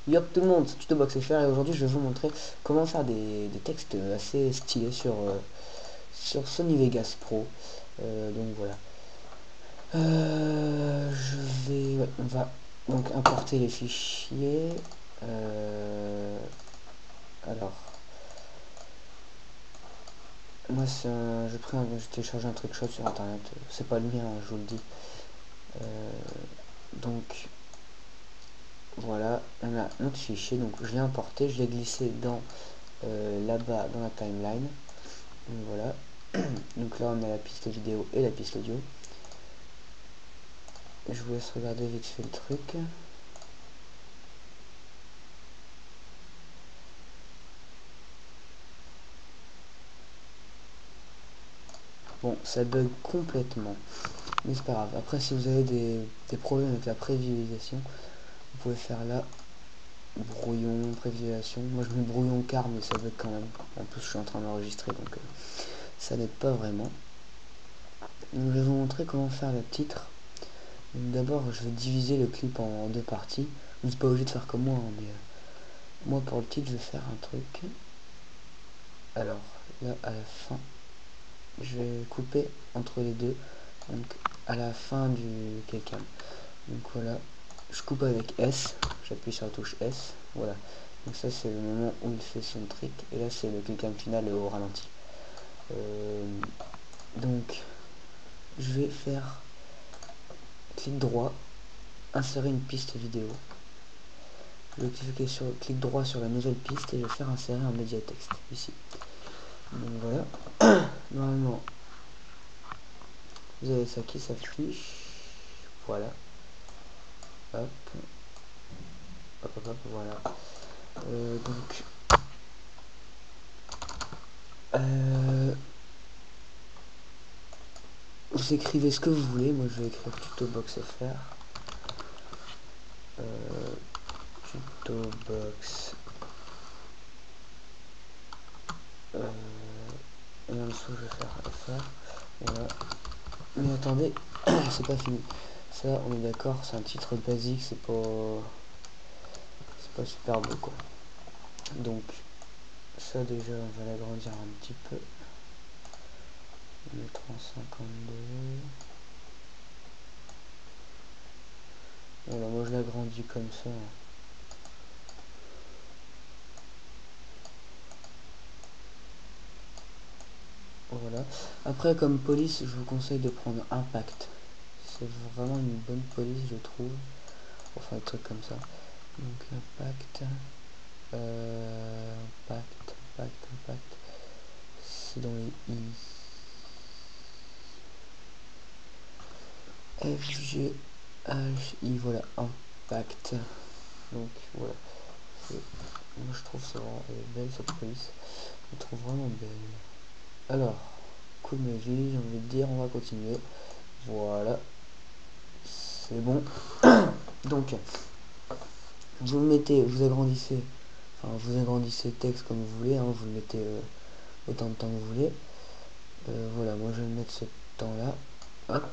Yop tout le monde, c'est TutoBoxFR et aujourd'hui je vais vous montrer comment faire des textes assez stylés sur Sony Vegas Pro. Donc voilà. On va donc importer les fichiers. Alors, moi j'ai téléchargé un trickshot sur internet. C'est pas le mien, hein, je vous le dis. Donc voilà, on a notre fichier, donc je l'ai importé, je l'ai glissé dans là-bas dans la timeline. Donc voilà. Donc là on a la piste vidéo et la piste audio. Je vous laisse regarder vite fait le truc. Bon, ça bug complètement, mais c'est pas grave. Après, si vous avez des problèmes avec la prévisualisation, vous pouvez faire là brouillon, prévisualisation. Moi je mets brouillon car, mais ça bug quand même. En plus, je suis en train d'enregistrer, donc ça n'aide pas vraiment. Donc, je vais vous montrer comment faire le titre. D'abord, je vais diviser le clip en deux parties. Vous n'êtes pas obligé de faire comme moi, hein, mais moi pour le titre, je vais faire un truc. Alors, là, à la fin, je vais couper entre les deux. Donc, à la fin du Kcam. Donc voilà, je coupe avec S. J'appuie sur la touche S. Voilà. Donc ça, c'est le moment où il fait son trick. Et là, c'est le Kcam final au ralenti. Donc, je vais faire clic droit, insérer une piste vidéo. Je vais cliquer sur clic droit sur la nouvelle piste et je vais faire insérer un média texte ici. Donc voilà. Normalement, vous avez ça qui s'affiche. Voilà. Hop. Hop, hop, hop, voilà. Donc, vous écrivez ce que vous voulez. Moi, je vais écrire TutoBoxFR. TutoBox. Et en dessous, je vais faire FR. Voilà. Mais attendez, c'est pas fini. Ça, on est d'accord, c'est un titre basique, c'est pas super beau quoi. Donc ça déjà on va l'agrandir un petit peu. On mettra en 52. Voilà, moi je l'agrandis comme ça. Voilà. Après comme police, je vous conseille de prendre Impact. C'est vraiment une bonne police je trouve. Pour faire des trucs comme ça. Donc Impact. Impact. C'est dans les I. F, G, H, I, voilà, Impact. Donc voilà. Moi je trouve ça vraiment belle cette police. Je la trouve vraiment belle. Alors, coup de magie, j'ai envie de dire, on va continuer. Voilà. C'est bon. Donc, vous mettez, vous agrandissez le texte comme vous voulez, hein, vous le mettez autant de temps que vous voulez. Voilà, moi je vais mettre ce temps-là. Hop.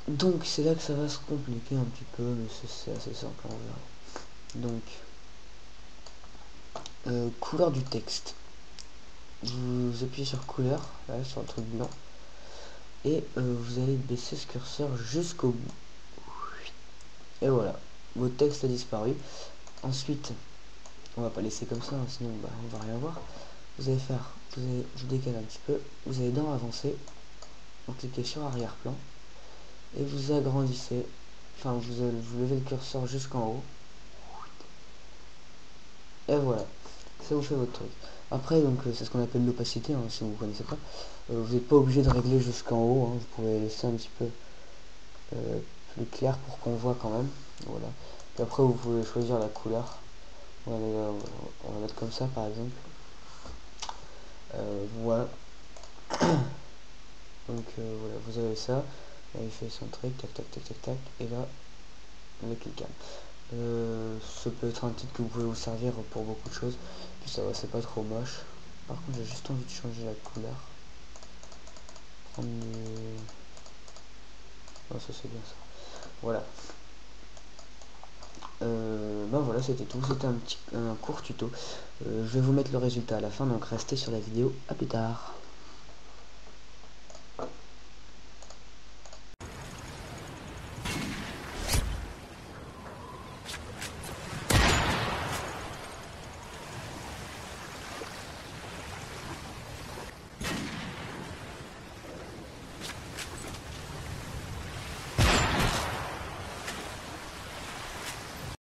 Donc c'est là que ça va se compliquer un petit peu, mais c'est assez simple en vrai. Donc, couleur du texte. Vous appuyez sur couleur, là, sur le truc blanc, et vous allez baisser ce curseur jusqu'au bout. Et voilà, votre texte a disparu. Ensuite, on va pas laisser comme ça, hein, sinon bah, on va rien voir. Vous allez faire, je décale un petit peu, vous allez dans avancer, vous cliquez sur arrière-plan, et vous agrandissez, enfin vous levez le curseur jusqu'en haut, et voilà, ça vous fait votre truc. Après, donc c'est ce qu'on appelle l'opacité, hein, si vous ne connaissez pas. Vous n'êtes pas obligé de régler jusqu'en haut, hein, vous pouvez laisser un petit peu plus clair pour qu'on voit quand même. Voilà. Et après, vous pouvez choisir la couleur. On va mettre comme ça par exemple. Voilà. Donc voilà, vous avez ça. Là, il fait son truc, tac tac tac tac tac. Et là, le clic. Ça peut être un titre que vous pouvez vous servir pour beaucoup de choses. Puis ça va, c'est pas trop moche. Par contre, j'ai juste envie de changer la couleur. Prendre du... Oh, ça c'est bien ça. Voilà. Ben voilà, c'était tout. C'était un court tuto. Je vais vous mettre le résultat à la fin, donc restez sur la vidéo. À plus tard.